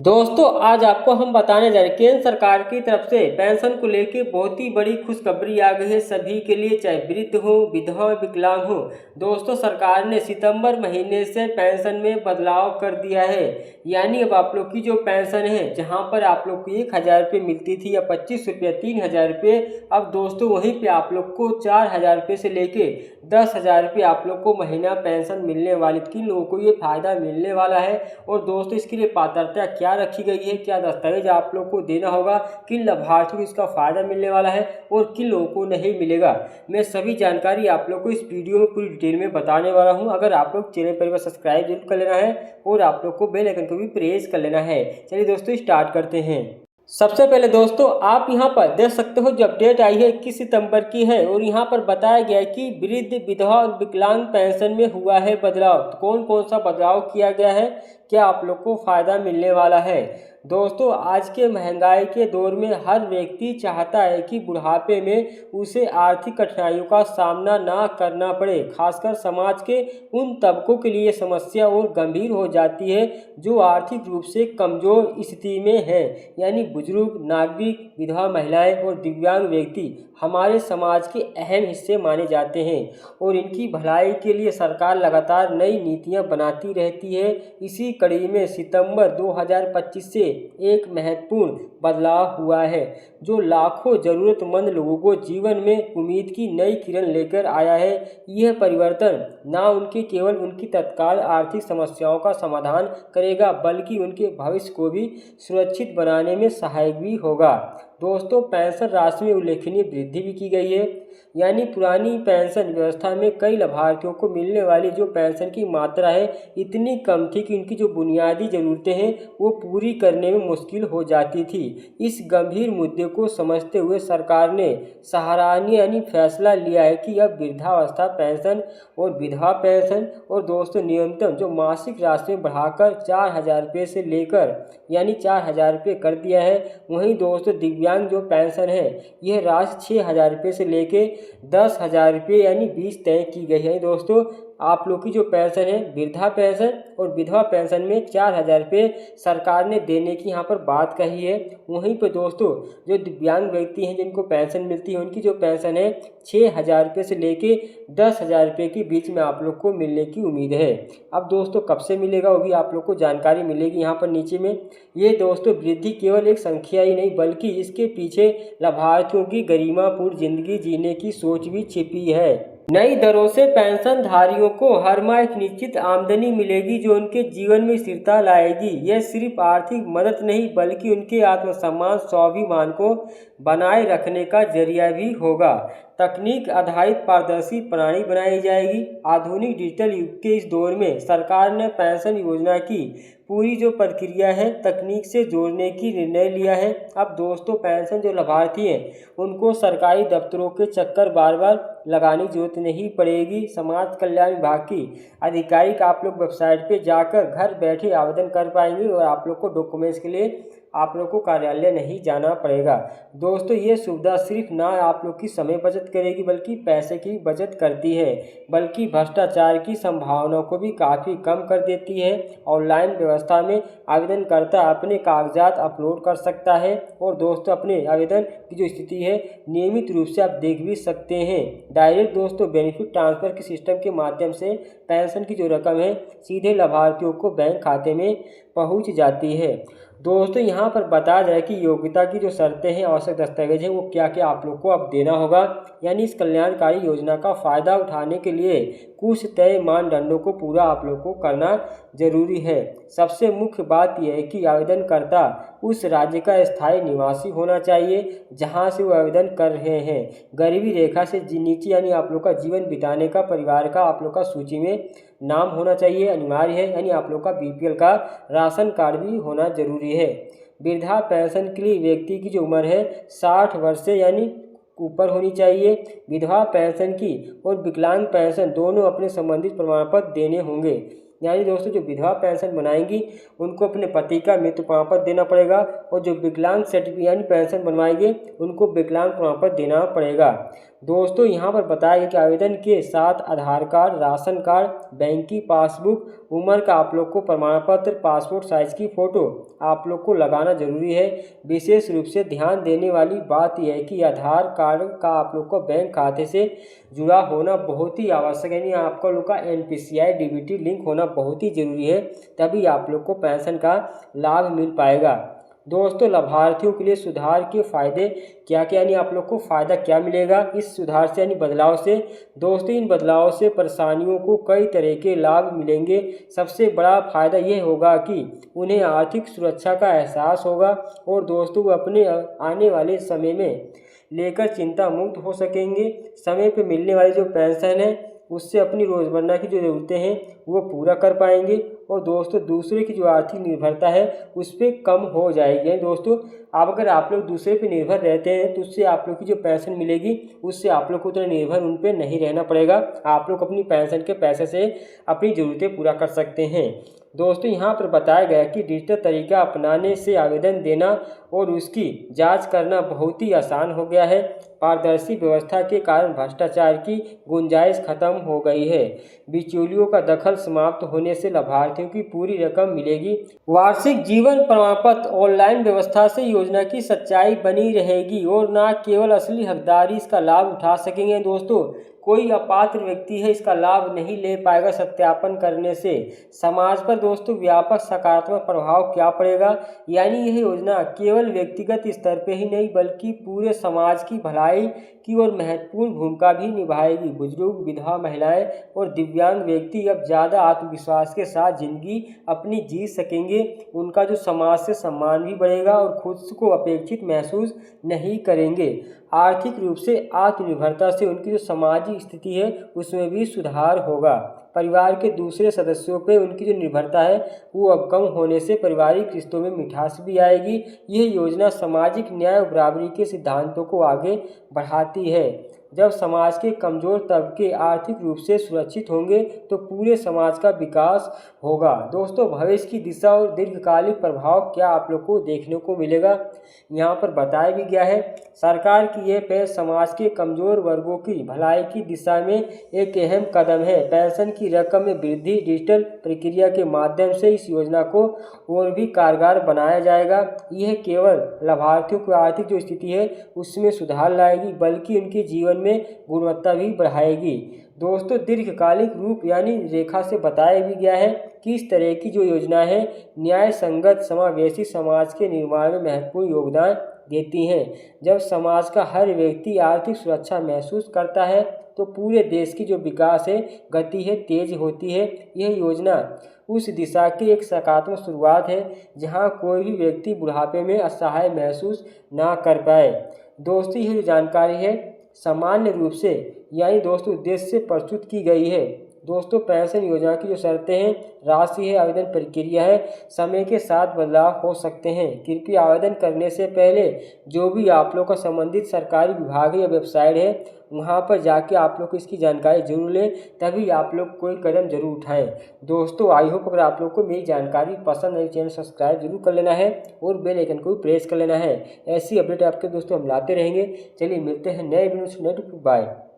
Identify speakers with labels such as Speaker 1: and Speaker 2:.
Speaker 1: दोस्तों आज आपको हम बताने जा रहे हैं केंद्र सरकार की तरफ से पेंशन को लेके बहुत ही बड़ी खुशखबरी आ गई है सभी के लिए, चाहे वृद्ध हो, विधवा, विकलांग हो। दोस्तों सरकार ने सितंबर महीने से पेंशन में बदलाव कर दिया है। यानी अब आप लोग की जो पेंशन है, जहां पर आप लोग को 1,000 रुपये मिलती थी या 25 रुपये, 3,000 रुपये, अब दोस्तों वहीं पे आप लोग को 4,000 रुपये से लेके 10,000 रुपये आप लोग को महीना पेंशन मिलने वाली। किन लोगों को ये फायदा मिलने वाला है और दोस्तों इसके लिए पात्रता क्या रखी गई है, क्या दस्तावेज आप लोग को देना होगा, किन लाभार्थियों को इसका फायदा मिलने वाला है और किन लोगों को नहीं मिलेगा, मैं सभी जानकारी आप लोग को इस वीडियो में पूरी डिटेल में बताने वाला हूं। अगर आप लोग चैनल पर सब्सक्राइब जरूर कर लेना है और आप लोग को बेल आइकन को भी प्रेस कर लेना है। चलिए दोस्तों स्टार्ट करते हैं। सबसे पहले दोस्तों आप यहां पर देख सकते हो जो अपडेट आई है 21 सितंबर की है और यहां पर बताया गया है कि वृद्ध, विधवा और विकलांग पेंशन में हुआ है बदलाव। तो कौन कौन सा बदलाव किया गया है, क्या आप लोग को फायदा मिलने वाला है। दोस्तों आज के महंगाई के दौर में हर व्यक्ति चाहता है कि बुढ़ापे में उसे आर्थिक कठिनाइयों का सामना ना करना पड़े। खासकर समाज के उन तबकों के लिए समस्या और गंभीर हो जाती है जो आर्थिक रूप से कमजोर स्थिति में हैं। यानी बुजुर्ग, नागरिक, विधवा महिलाएं और दिव्यांग व्यक्ति हमारे समाज के अहम हिस्से माने जाते हैं और इनकी भलाई के लिए सरकार लगातार नई नीतियां बनाती रहती है। इसी कड़ी में सितंबर 2025 से एक महत्वपूर्ण बदलाव हुआ है जो लाखों जरूरतमंद लोगों को जीवन में उम्मीद की नई किरण लेकर आया है। यह परिवर्तन ना उनके केवल उनकी तत्काल आर्थिक समस्याओं का समाधान करेगा बल्कि उनके भविष्य को भी सुरक्षित बनाने में सहायक भी होगा। दोस्तों पेंशन राशि में उल्लेखनीय वृद्धि भी की गई है। यानी पुरानी पेंशन व्यवस्था में कई लाभार्थियों को मिलने वाली जो पेंशन की मात्रा है इतनी कम थी कि उनकी जो बुनियादी ज़रूरतें हैं वो पूरी करने में मुश्किल हो जाती थी। इस गंभीर मुद्दे को समझते हुए सरकार ने सराहनीय यानी फैसला लिया है कि अब वृद्धावस्था पेंशन और विधवा पेंशन और दोस्तों न्यूनतम जो मासिक राशि में बढ़ाकर 4,000 रुपये से लेकर यानी 4,000 रुपये कर दिया है। वहीं दोस्तों दिव्यांग जो पेंशन है यह राशि 6,000 रुपये से लेके 10,000 रुपये यानी 20 तय की गई है। दोस्तों आप लोग की जो पेंशन है वृद्धा पेंशन और विधवा पेंशन में 4,000 रुपये सरकार ने देने की यहाँ पर बात कही है। वहीं पर दोस्तों जो दिव्यांग व्यक्ति हैं जिनको पेंशन मिलती है उनकी जो पेंशन है 6,000 रुपये से लेके 10,000 रुपये के बीच में आप लोग को मिलने की उम्मीद है। अब दोस्तों कब से मिलेगा वो भी आप लोग को जानकारी मिलेगी यहाँ पर नीचे में। ये दोस्तों वृद्धि केवल एक संख्या ही नहीं बल्कि इसके पीछे लाभार्थियों की गरिमापूर्ण जिंदगी जीने की सोच भी छिपी है। नई दरों से पेंशनधारियों को हर माह एक निश्चित आमदनी मिलेगी जो उनके जीवन में स्थिरता लाएगी। यह सिर्फ आर्थिक मदद नहीं बल्कि उनके आत्मसम्मान, स्वाभिमान को बनाए रखने का जरिया भी होगा। तकनीक आधारित पारदर्शी प्रणाली बनाई जाएगी। आधुनिक डिजिटल युग के इस दौर में सरकार ने पेंशन योजना की पूरी जो प्रक्रिया है तकनीक से जोड़ने की निर्णय लिया है। अब दोस्तों पेंशन जो लाभार्थी हैं उनको सरकारी दफ्तरों के चक्कर बार बार लगाने की जरूरत नहीं पड़ेगी। समाज कल्याण विभाग की आधिकारिक आप लोग वेबसाइट पे जाकर घर बैठे आवेदन कर पाएंगे और आप लोग को डॉक्यूमेंट्स के लिए आप लोग को कार्यालय नहीं जाना पड़ेगा। दोस्तों ये सुविधा सिर्फ ना आप लोग की समय बचत करेगी बल्कि पैसे की बचत करती है, बल्कि भ्रष्टाचार की संभावना को भी काफ़ी कम कर देती है। ऑनलाइन व्यवस्था में आवेदनकर्ता अपने कागजात अपलोड कर सकता है और दोस्तों अपने आवेदन की जो स्थिति है नियमित रूप से आप देख भी सकते हैं। डायरेक्ट दोस्तों बेनिफिट ट्रांसफ़र के सिस्टम के माध्यम से पेंशन की जो रकम है सीधे लाभार्थियों को बैंक खाते में पहुंच जाती है। दोस्तों यहाँ पर बताया जाए कि योग्यता की जो शर्तें हैं, आवश्यक दस्तावेज हैं वो क्या क्या आप लोग को अब देना होगा। यानी इस कल्याणकारी योजना का फ़ायदा उठाने के लिए कुछ तय मानदंडों को पूरा आप लोग को करना जरूरी है। सबसे मुख्य बात यह है कि आवेदनकर्ता उस राज्य का स्थायी निवासी होना चाहिए जहां से वो आवेदन कर रहे हैं। गरीबी रेखा से नीचे यानी आप लोग का जीवन बिताने का परिवार का आप लोग का सूची में नाम होना चाहिए, अनिवार्य है। यानी आप लोग का बीपीएल का राशन कार्ड भी होना जरूरी है। वृद्धा पेंशन के लिए व्यक्ति की जो उम्र है 60 वर्ष से यानी ऊपर होनी चाहिए। विधवा पेंशन की और विकलांग पेंशन दोनों अपने संबंधित प्रमाण पत्र देने होंगे। यानी दोस्तों जो विधवा पेंशन बनाएंगी उनको अपने पति का मृत्यु प्रमाण पत्र देना पड़ेगा और जो विकलांग सर्टिफिकेट यानी पेंशन बनवाएंगे उनको विकलांग प्रमाण पत्र देना पड़ेगा। दोस्तों यहाँ पर बताया गया कि आवेदन के साथ आधार कार्ड, राशन कार्ड, बैंक की पासबुक, उम्र का आप लोग को प्रमाण पत्र, पासपोर्ट साइज की फ़ोटो आप लोग को लगाना जरूरी है। विशेष रूप से ध्यान देने वाली बात यह है कि आधार कार्ड का आप लोग को बैंक खाते से जुड़ा होना बहुत ही आवश्यक है, यानी आप लोग का NPCI DBT लिंक होना बहुत ही ज़रूरी है, तभी आप लोग को पेंशन का लाभ मिल पाएगा। दोस्तों लाभार्थियों के लिए सुधार के फ़ायदे क्या क्या, यानी आप लोग को फ़ायदा क्या मिलेगा इस सुधार से यानी बदलाव से। दोस्तों इन बदलाव से परेशानियों को कई तरह के लाभ मिलेंगे। सबसे बड़ा फ़ायदा यह होगा कि उन्हें आर्थिक सुरक्षा का एहसास होगा और दोस्तों वो अपने आने वाले समय में लेकर चिंता मुक्त हो सकेंगे। समय पर मिलने वाली जो पेंशन है उससे अपनी रोज़मर्रा की जो ज़रूरतें हैं वो पूरा कर पाएंगे और दोस्तों दूसरे की जो आर्थिक निर्भरता है उस पर कम हो जाएगी। दोस्तों अगर आप लोग दूसरे पे निर्भर रहते हैं तो उससे आप लोग की जो पेंशन मिलेगी उससे आप लोग को उतना निर्भर उन पर नहीं रहना पड़ेगा। आप लोग अपनी पेंशन के पैसे से अपनी ज़रूरतें पूरा कर सकते हैं। दोस्तों यहाँ पर बताया गया कि डिजिटल तरीका अपनाने से आवेदन देना और उसकी जांच करना बहुत ही आसान हो गया है। पारदर्शी व्यवस्था के कारण भ्रष्टाचार की गुंजाइश खत्म हो गई है। बिचौलियों का दखल समाप्त होने से लाभार्थियों की पूरी रकम मिलेगी। वार्षिक जीवन प्रमाण पत्र ऑनलाइन व्यवस्था से योजना की सच्चाई बनी रहेगी और न केवल असली हकदार इसका लाभ उठा सकेंगे। दोस्तों कोई अपात्र व्यक्ति है इसका लाभ नहीं ले पाएगा। सत्यापन करने से समाज पर दोस्तों व्यापक सकारात्मक प्रभाव क्या पड़ेगा, यानी यह योजना केवल व्यक्तिगत स्तर पर ही नहीं बल्कि पूरे समाज की भलाई की ओर महत्वपूर्ण भूमिका भी निभाएगी। बुजुर्ग, विधवा महिलाएं और दिव्यांग व्यक्ति अब ज़्यादा आत्मविश्वास के साथ जिंदगी अपनी जी सकेंगे। उनका जो समाज से सम्मान भी बढ़ेगा और खुद को अपेक्षित महसूस नहीं करेंगे। आर्थिक रूप से आत्मनिर्भरता से उनकी जो सामाजिक स्थिति है उसमें भी सुधार होगा। परिवार के दूसरे सदस्यों पे उनकी जो निर्भरता है वो अब कम होने से पारिवारिक रिश्तों में मिठास भी आएगी। यह योजना सामाजिक न्याय और बराबरी के सिद्धांतों को आगे बढ़ाती है। जब समाज के कमज़ोर तबके आर्थिक रूप से सुरक्षित होंगे तो पूरे समाज का विकास होगा। दोस्तों भविष्य की दिशा और दीर्घकालिक प्रभाव क्या आप लोग को देखने को मिलेगा, यहाँ पर बताया भी गया है। सरकार की यह पहल समाज के कमज़ोर वर्गों की भलाई की दिशा में एक अहम कदम है। पेंशन की रकम में वृद्धि डिजिटल प्रक्रिया के माध्यम से इस योजना को और भी कारगर बनाया जाएगा। यह केवल लाभार्थियों की आर्थिक जो स्थिति है उसमें सुधार लाएगी बल्कि उनके जीवन में गुणवत्ता भी बढ़ाएगी। दोस्तों दीर्घकालिक रूप यानी रेखा से बताया भी गया है कि इस तरह की जो योजना है न्याय संगत समावेशी समाज के निर्माण में महत्वपूर्ण योगदान देती हैं। जब समाज का हर व्यक्ति आर्थिक सुरक्षा महसूस करता है तो पूरे देश की जो विकास है गति है तेज होती है। यह योजना उस दिशा की एक सकारात्मक शुरुआत है जहां कोई भी व्यक्ति बुढ़ापे में असहाय महसूस ना कर पाए। दोस्तों यह जो जानकारी है सामान्य रूप से यानी दोस्तों उद्देश्य से प्रस्तुत की गई है। दोस्तों पेंशन योजना की जो शर्तें हैं, राशि है, आवेदन प्रक्रिया है, समय के साथ बदलाव हो सकते हैं। कृपया आवेदन करने से पहले जो भी आप लोग का संबंधित सरकारी विभाग या वेबसाइट है वहां पर जाके आप लोग को इसकी जानकारी जरूर लें, तभी आप लोग कोई कदम जरूर उठाएं। दोस्तों आई होप अगर आप लोग को मेरी जानकारी पसंद आई चैनल सब्सक्राइब जरूर कर लेना है और बेल आइकन को भी प्रेस कर लेना है। ऐसी अपडेट आपके दोस्तों हम लाते रहेंगे। चलिए मिलते हैं नए वीडियो से। बाय।